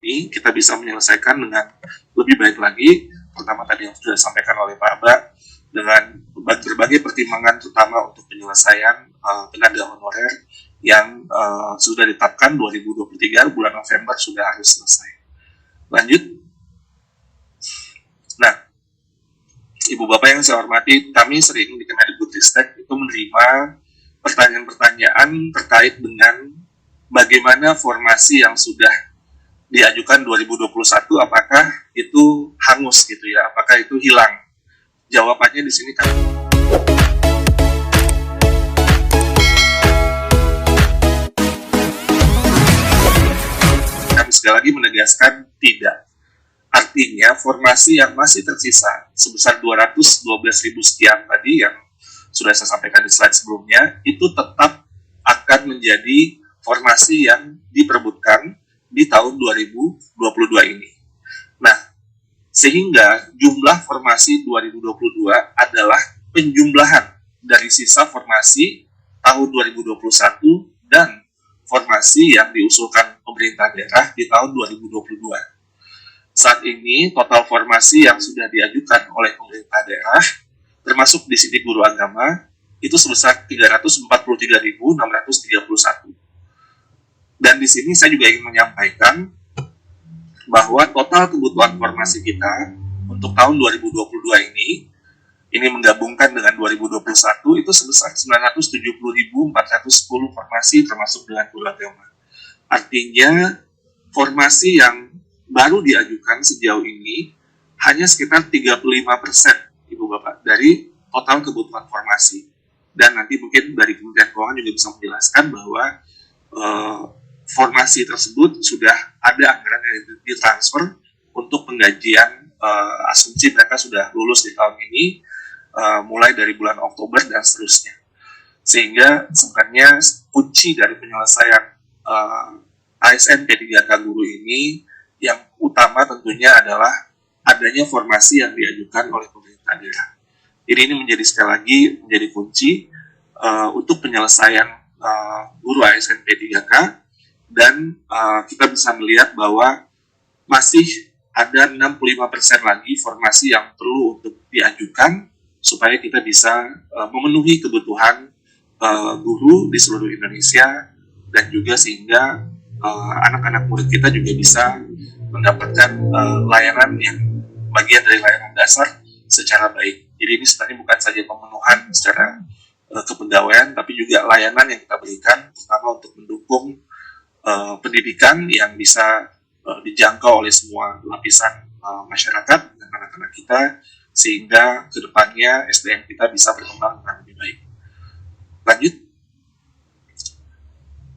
ini kita bisa menyelesaikan dengan lebih baik lagi. Pertama tadi yang sudah disampaikan oleh Pak Aba, dengan berbagai pertimbangan terutama untuk penyelesaian tenaga honorer yang sudah ditetapkan 2023 bulan November sudah harus selesai. Lanjut. Nah, Ibu Bapak yang saya hormati, kami sering di Kemendikbudristek itu menerima pertanyaan-pertanyaan terkait dengan bagaimana formasi yang sudah diajukan 2021, apakah itu hangus gitu ya, apakah itu hilang? Jawabannya di sini kan. Kami sekali lagi menegaskan tidak. Artinya formasi yang masih tersisa sebesar 212.000 sekian tadi yang sudah saya sampaikan di slide sebelumnya, itu tetap akan menjadi formasi yang diperebutkan di tahun 2022 ini. Nah, sehingga jumlah formasi 2022 adalah penjumlahan dari sisa formasi tahun 2021 dan formasi yang diusulkan pemerintah daerah di tahun 2022. Saat ini total formasi yang sudah diajukan oleh pemerintah daerah, termasuk di sini guru agama, itu sebesar 343.631. Dan di sini saya juga ingin menyampaikan bahwa total kebutuhan formasi kita untuk tahun 2022 ini menggabungkan dengan 2021 itu sebesar 970.410 formasi termasuk dengan guru agama. Artinya formasi yang baru diajukan sejauh ini hanya sekitar 35%, Ibu Bapak, dari total kebutuhan formasi. Dan nanti mungkin dari Kementerian Keuangan juga bisa menjelaskan bahwa formasi tersebut sudah ada anggaran yang ditransfer untuk penggajian asumsi mereka sudah lulus di tahun ini, mulai dari bulan Oktober dan seterusnya. Sehingga sebenarnya kunci dari penyelesaian ASN P3K guru ini yang utama tentunya adalah adanya formasi yang diajukan oleh pemerintah daerah. Jadi ini menjadi sekali lagi menjadi kunci untuk penyelesaian guru ASN P3K. Dan kita bisa melihat bahwa masih ada 65% lagi formasi yang perlu untuk diajukan supaya kita bisa memenuhi kebutuhan guru di seluruh Indonesia dan juga sehingga anak-anak murid kita juga bisa mendapatkan layanan yang bagian dari layanan dasar secara baik. Jadi ini sebenarnya bukan saja pemenuhan secara kepegawaian, tapi juga layanan yang kita berikan terutama untuk mendukung pendidikan yang bisa dijangkau oleh semua lapisan masyarakat dan anak-anak kita, sehingga kedepannya SDM kita bisa berkembang dengan lebih baik. Lanjut.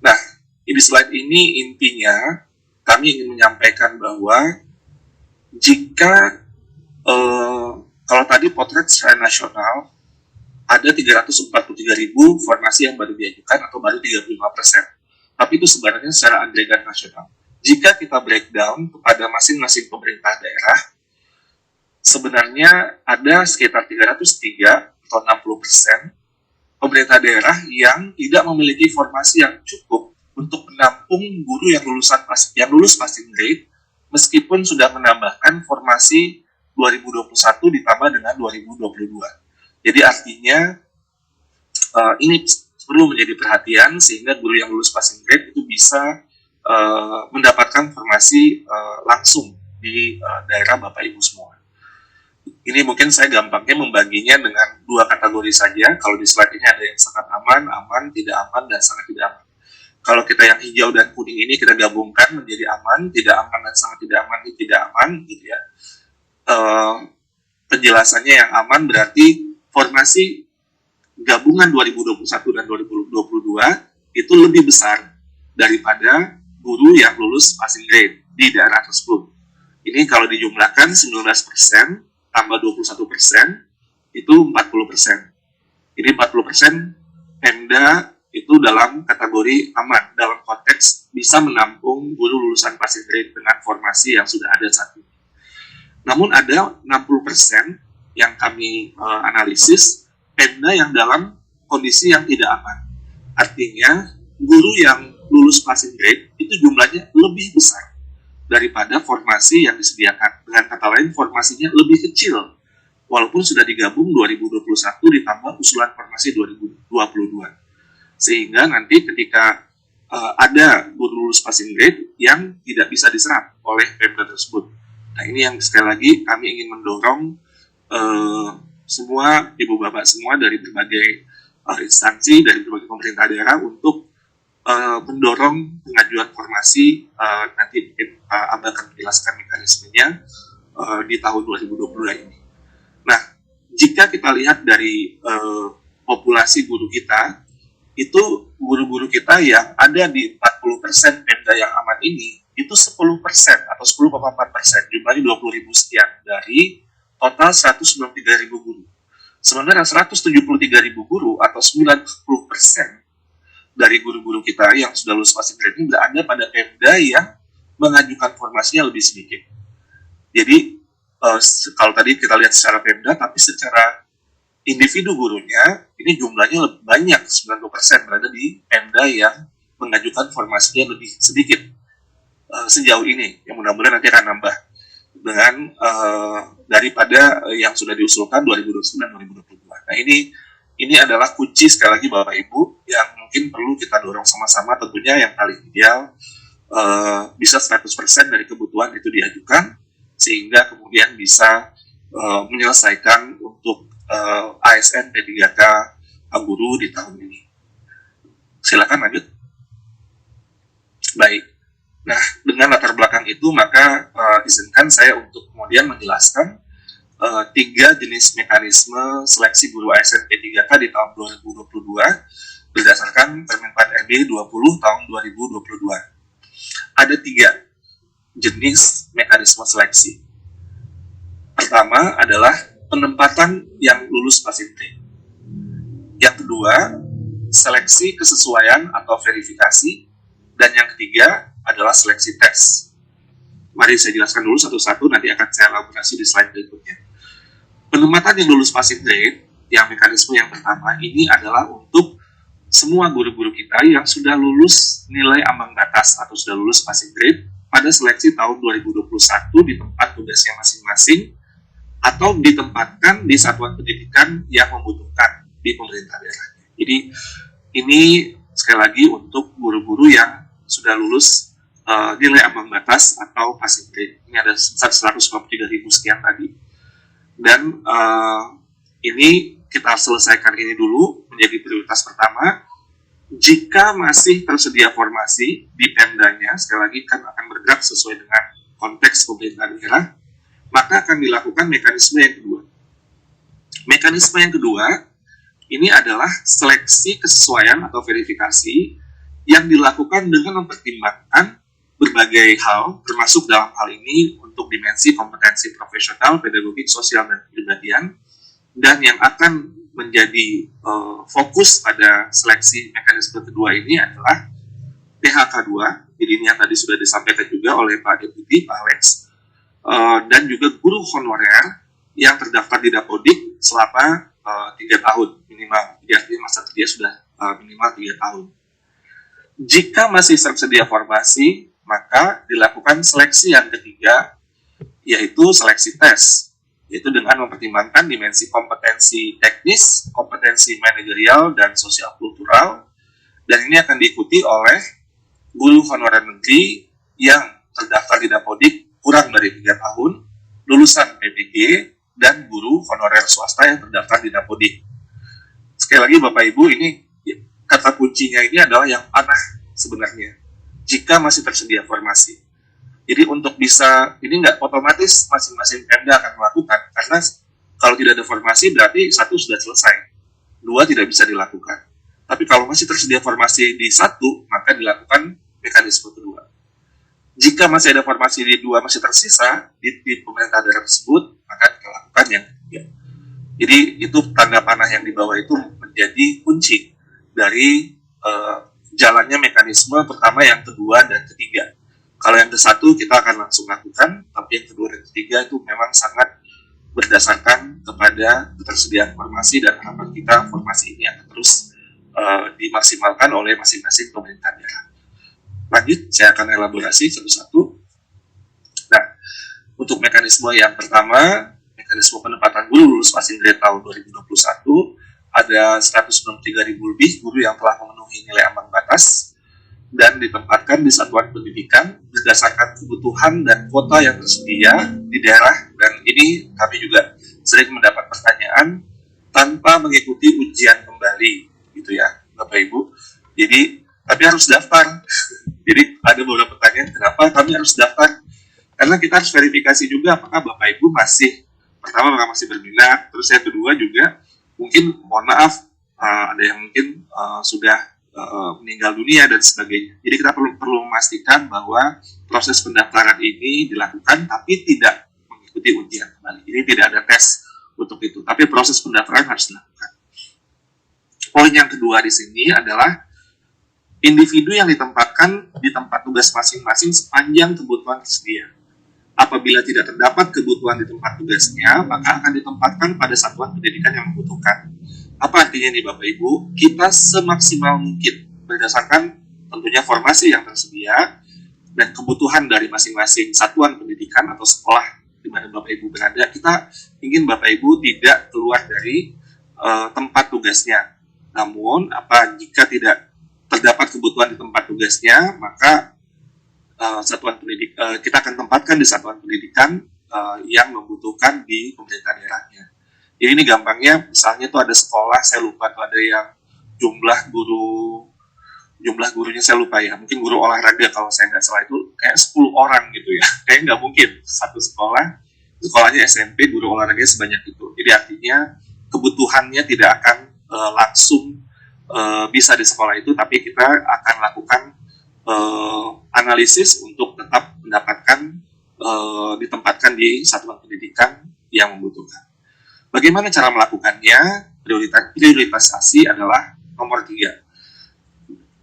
Nah, di slide ini intinya kami ingin menyampaikan bahwa jika kalau tadi potret secara nasional ada 343.000 formasi yang baru diajukan atau baru 35%. Tapi itu sebenarnya secara agregat nasional. Jika kita breakdown kepada masing-masing pemerintah daerah, sebenarnya ada sekitar 303 atau 60% pemerintah daerah yang tidak memiliki formasi yang cukup untuk menampung guru yang lulus passing grade, meskipun sudah menambahkan formasi 2021 ditambah dengan 2022. Jadi artinya ini perlu menjadi perhatian sehingga guru yang lulus passing grade itu bisa mendapatkan formasi langsung di daerah Bapak Ibu semua. Ini mungkin saya gampangnya membaginya dengan dua kategori saja. Kalau di slide ini ada yang sangat aman, tidak aman, dan sangat tidak aman. Kalau kita yang hijau dan kuning ini kita gabungkan menjadi aman, tidak aman, dan sangat tidak aman, ini tidak aman, gitu ya. Penjelasannya yang aman berarti formasi gabungan 2021 dan 2022 itu lebih besar daripada guru yang lulus passing grade di daerah tersebut. Ini kalau dijumlahkan 19% tambah 21% itu 40%. Jadi 40% Pemda itu dalam kategori aman, dalam konteks bisa menampung guru lulusan passing grade dengan formasi yang sudah ada saat ini. Namun ada 60% yang kami analisis Pemda yang dalam kondisi yang tidak aman. Artinya, guru yang lulus passing grade itu jumlahnya lebih besar daripada formasi yang disediakan. Dengan kata lain, formasinya lebih kecil, walaupun sudah digabung 2021 ditambah usulan formasi 2022. Sehingga nanti ketika ada guru lulus passing grade yang tidak bisa diserap oleh Pemda tersebut. Nah, ini yang sekali lagi kami ingin mendorong semua ibu bapak semua dari berbagai instansi, dari berbagai pemerintah daerah untuk mendorong pengajuan formasi. Nanti mungkin Abang akan menjelaskan mekanismenya di tahun 2022 ini. Nah, jika kita lihat dari populasi guru kita, itu guru-guru kita yang ada di 40% Pemda yang aman ini, itu 10% atau 10,4%, jumlahnya 20.000 sekian dari total 193.000 guru. Sementara 173.000 guru atau 90% dari guru-guru kita yang sudah lulus passing grade ini berada pada Pemda yang mengajukan formasinya lebih sedikit. Jadi kalau tadi kita lihat secara Pemda, tapi secara individu gurunya, ini jumlahnya lebih banyak, 90% berada di Pemda yang mengajukan formasinya lebih sedikit sejauh ini, yang mudah-mudahan nanti akan nambah dengan daripada yang sudah diusulkan 2021 dan 2022. Nah, ini adalah kunci sekali lagi Bapak Ibu yang mungkin perlu kita dorong sama-sama. Tentunya yang paling ideal bisa 100% dari kebutuhan itu diajukan, sehingga kemudian bisa menyelesaikan untuk ASN P3K guru di tahun ini. Silakan lanjut. Baik. Nah, dengan latar belakang itu, maka izinkan saya untuk kemudian menjelaskan 3 jenis mekanisme seleksi guru ASN P3K di tahun 2022 berdasarkan Permen RB 20 tahun 2022. Ada 3 jenis mekanisme seleksi. Pertama adalah penempatan yang lulus passing grade. Yang kedua, seleksi kesesuaian atau verifikasi. Dan yang ketiga adalah seleksi tes. Mari saya jelaskan dulu satu-satu, nanti akan saya elaborasi di slide berikutnya. Penempatan yang lulus passing grade, yang mekanisme yang pertama, ini adalah untuk semua guru-guru kita yang sudah lulus nilai ambang batas atau sudah lulus passing grade pada seleksi tahun 2021 di tempat tugasnya masing-masing, atau ditempatkan di satuan pendidikan yang membutuhkan di pemerintah daerah. Jadi ini sekali lagi untuk guru-guru yang sudah lulus nilai ambang batas atau passing grade. Ini ada 153.000 sekian tadi. Dan ini kita selesaikan ini dulu menjadi prioritas pertama. Jika masih tersedia formasi di Pemdanya, sekali lagi kan akan bergerak sesuai dengan konteks pemerintah daerah, maka akan dilakukan mekanisme yang kedua. Mekanisme yang kedua, ini adalah seleksi kesesuaian atau verifikasi yang dilakukan dengan mempertimbangkan berbagai hal, termasuk dalam hal ini untuk dimensi kompetensi profesional, pedagogik, sosial, dan kepribadian, dan yang akan menjadi fokus pada seleksi mekanisme kedua ini adalah PHK 2, jadi ini yang tadi sudah disampaikan juga oleh Pak Deputi, Pak Alex, dan juga guru honorer yang terdaftar di Dapodik selama 3 tahun minimal. Jadi artinya masa kerja sudah minimal 3 tahun. Jika masih tersedia formasi, maka dilakukan seleksi yang ketiga, yaitu seleksi tes, yaitu dengan mempertimbangkan dimensi kompetensi teknis, kompetensi manajerial, dan sosial kultural, dan ini akan diikuti oleh guru honorer negeri yang terdaftar di Dapodik kurang dari 3 tahun, lulusan PPG, dan guru honorer swasta yang terdaftar di Dapodik. Sekali lagi Bapak Ibu, ini kata kuncinya ini adalah yang panah sebenarnya, jika masih tersedia formasi. Jadi untuk bisa, ini nggak otomatis masing-masing Pemda akan melakukan, karena kalau tidak ada formasi berarti 1 sudah selesai, 2 tidak bisa dilakukan. Tapi kalau masih tersedia formasi di 1, maka dilakukan mekanisme kedua. Jika masih ada formasi di 2 masih tersisa di pemerintah daerah tersebut, maka kita lakukan yang ketiga. Jadi itu tanda panah yang di bawah itu menjadi kunci dari jalannya mekanisme pertama, yang kedua, dan ketiga. Kalau yang ke-1 kita akan langsung lakukan, tapi yang kedua dan ketiga itu memang sangat berdasarkan kepada ketersediaan formasi, dan harapan kita formasi ini akan terus dimaksimalkan oleh masing-masing pemerintah daerah. Lanjut, saya akan elaborasi satu-satu. mekanisme yang pertama, mekanisme penempatan guru lulus passing grade tahun 2021, ada 193.000 lebih guru yang telah memenuhi nilai ambang batas dan ditempatkan di satuan pendidikan berdasarkan kebutuhan dan kuota yang tersedia di daerah. Dan ini kami juga sering mendapat pertanyaan tanpa mengikuti ujian kembali, gitu ya, Bapak Ibu. Jadi, tapi harus daftar. Jadi ada beberapa pertanyaan, kenapa kami harus daftar? Karena kita harus verifikasi juga apakah Bapak Ibu pertama masih berminat, terus yang kedua juga mungkin, mohon maaf, ada yang mungkin sudah meninggal dunia dan sebagainya. Jadi kita perlu memastikan bahwa proses pendaftaran ini dilakukan tapi tidak mengikuti ujian kembali. Ini tidak ada tes untuk itu, tapi proses pendaftaran harus dilakukan. Poin yang kedua di sini adalah individu yang ditempatkan di tempat tugas masing-masing sepanjang kebutuhan tersedia. Apabila tidak terdapat kebutuhan di tempat tugasnya, maka akan ditempatkan pada satuan pendidikan yang membutuhkan. Apa artinya nih Bapak Ibu? Kita semaksimal mungkin berdasarkan tentunya formasi yang tersedia dan kebutuhan dari masing-masing satuan pendidikan atau sekolah di mana Bapak Ibu berada, kita ingin Bapak Ibu tidak keluar dari tempat tugasnya. Namun, jika tidak terdapat kebutuhan di tempat tugasnya, maka kita akan tempatkan di satuan pendidikan yang membutuhkan di pemerintah daerahnya. Jadi ini gampangnya, misalnya tuh ada sekolah, saya lupa tuh ada yang jumlah gurunya saya lupa ya, mungkin guru olahraga kalau saya nggak salah itu kayak 10 orang gitu ya, kayak nggak mungkin satu sekolahnya SMP guru olahraga sebanyak itu. Jadi artinya kebutuhannya tidak akan langsung bisa di sekolah itu, tapi kita akan lakukan analisis untuk tetap ditempatkan di satuan pendidikan yang membutuhkan. Bagaimana cara melakukannya? Prioritasasi adalah nomor 3.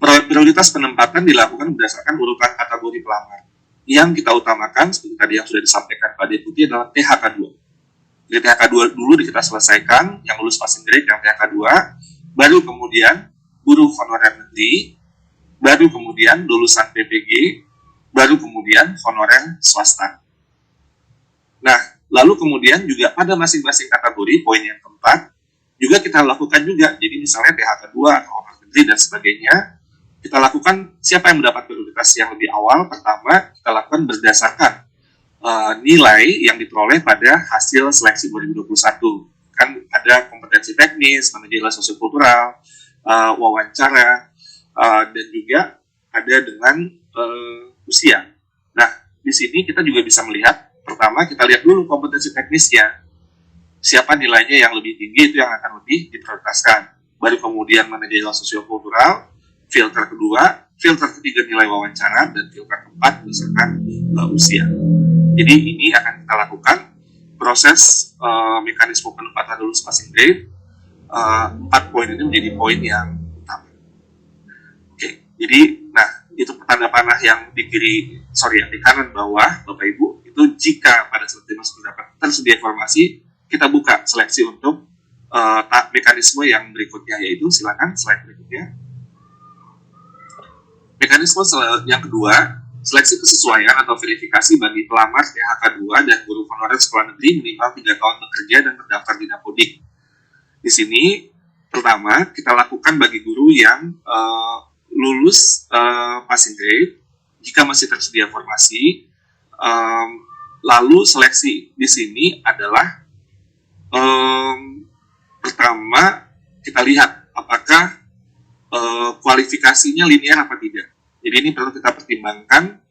Prioritas penempatan dilakukan berdasarkan urutan kategori pelamar. Yang kita utamakan, seperti tadi yang sudah disampaikan Pak Deputi, adalah THK 2. Jadi THK 2 dulu kita selesaikan, yang lulus passing grade yang THK 2, baru kemudian guru honorer negeri, baru kemudian lulusan PPG, baru kemudian honorer swasta. Nah, lalu kemudian juga pada masing-masing kategori, poin yang keempat, juga kita lakukan juga. Jadi misalnya THK 2 atau honorer negeri dan sebagainya, kita lakukan siapa yang mendapat prioritas yang lebih awal. Pertama, kita lakukan berdasarkan nilai yang diperoleh pada hasil seleksi 2021. Kan ada kompetensi teknis, manajerial sosiokultural, wawancara, dan juga ada dengan usia. Nah, di sini kita juga bisa melihat, pertama kita lihat dulu kompetensi teknisnya. Siapa nilainya yang lebih tinggi, itu yang akan lebih diprioritaskan. Baru kemudian manajerial sosiokultural, filter kedua, filter ketiga nilai wawancara, dan filter keempat berdasarkan usia. Jadi ini akan kita lakukan proses mekanisme penempatan lulus passing grade. 4 poin ini menjadi poin yang utama. Oke, jadi itu tanda panah yang di kanan bawah Bapak Ibu, itu jika pada saat tersedia informasi, kita buka seleksi untuk mekanisme yang berikutnya, yaitu silakan slide berikutnya. Mekanisme yang kedua, seleksi kesesuaian atau verifikasi bagi pelamar THK 2 dan guru honorer sekolah negeri minimal 3 tahun bekerja dan terdaftar di Dapodik. Di sini, pertama, kita lakukan bagi guru yang lulus passing grade, jika masih tersedia formasi. Lalu seleksi di sini adalah pertama, kita lihat apakah kualifikasinya linear apa tidak. Jadi ini perlu kita pertimbangkan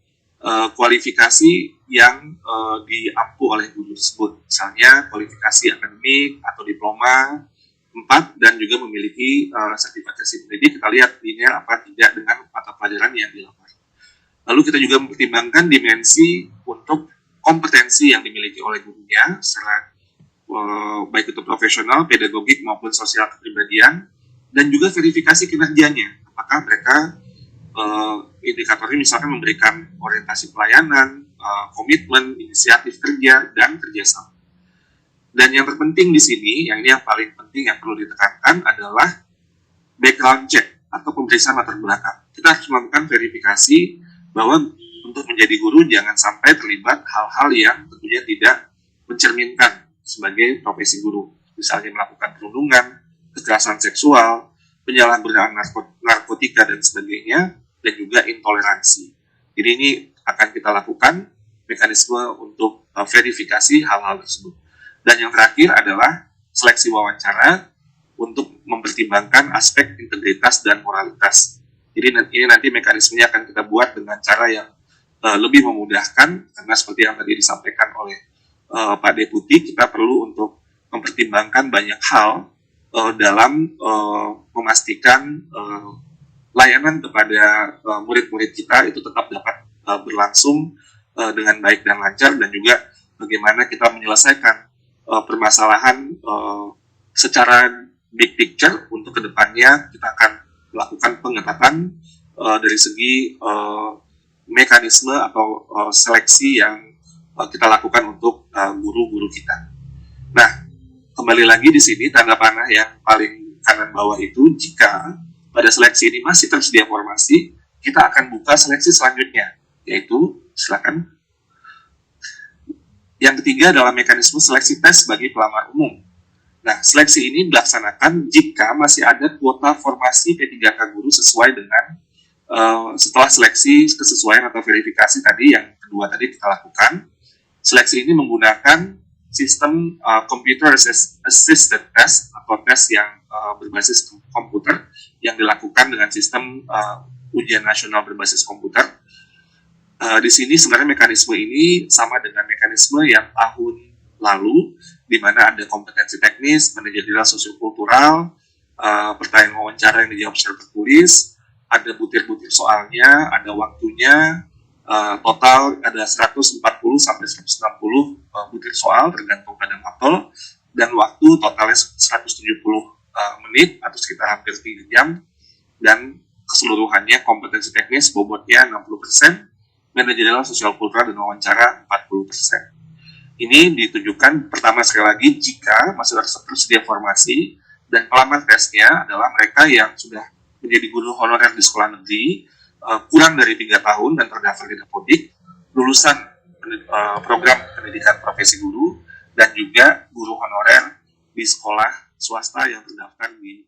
kualifikasi yang diampu oleh guru tersebut. Misalnya kualifikasi akademik atau diploma 4 dan juga memiliki sertifikasi pendidik, kita lihat linear apa tidak dengan mata pelajaran yang dilamar. Lalu kita juga mempertimbangkan dimensi untuk kompetensi yang dimiliki oleh gurunya secara baik itu profesional, pedagogik maupun sosial kepribadian, dan juga verifikasi kinerjanya. Apakah mereka indikatornya misalkan memberikan orientasi pelayanan, komitmen, inisiatif kerja, dan kerjasama. Dan yang terpenting di sini, yang ini yang paling penting yang perlu ditekankan adalah background check atau pemeriksaan latar belakang. Kita harus melakukan verifikasi bahwa untuk menjadi guru jangan sampai terlibat hal-hal yang tentunya tentunya tidak mencerminkan sebagai profesi guru. Misalnya melakukan perundungan, kekerasan seksual, penyalahgunaan narkotika dan sebagainya, dan juga intoleransi. Jadi ini akan kita lakukan mekanisme untuk verifikasi hal-hal tersebut. Dan yang terakhir adalah seleksi wawancara untuk mempertimbangkan aspek integritas dan moralitas. Jadi ini nanti mekanismenya akan kita buat dengan cara yang lebih memudahkan, karena seperti yang tadi disampaikan oleh Pak Deputi, kita perlu untuk mempertimbangkan banyak hal dalam memastikan layanan kepada murid-murid kita itu tetap dapat berlangsung dengan baik dan lancar, dan juga bagaimana kita menyelesaikan permasalahan secara big picture. Untuk kedepannya kita akan melakukan pengetatan dari segi mekanisme atau seleksi yang kita lakukan untuk guru-guru kita. Nah, kembali lagi di sini tanda panah yang paling kanan bawah itu, jika pada seleksi ini masih tersedia formasi, kita akan buka seleksi selanjutnya, yaitu silakan. Yang ketiga adalah mekanisme seleksi tes bagi pelamar umum. Nah, seleksi ini dilaksanakan jika masih ada kuota formasi P3K guru sesuai dengan setelah seleksi kesesuaian atau verifikasi tadi yang kedua tadi kita lakukan. Seleksi ini menggunakan sistem computer assisted test atau tes yang berbasis komputer yang dilakukan dengan sistem ujian nasional berbasis komputer. Di sini sebenarnya mekanisme ini sama dengan mekanisme yang tahun lalu, di mana ada kompetensi teknis, manajerial sosiokultural, pertanyaan wawancara yang dijawab secara tertulis, ada butir-butir soalnya, ada waktunya, total ada 140 sampai 160 butir soal tergantung pada mapel, dan waktu totalnya 170 menit atau sekitar hampir 3 jam, dan keseluruhannya kompetensi teknis bobotnya 60%, manajerial sosial kultural dan wawancara 40%. Ini ditujukan pertama sekali lagi jika masih tersedia formasi dan pelamar tesnya adalah mereka yang sudah menjadi guru honorer di sekolah negeri kurang dari 3 tahun dan terdaftar di Dapodik, lulusan program pendidikan profesi guru, dan juga guru honorer di sekolah swasta yang terdaftar di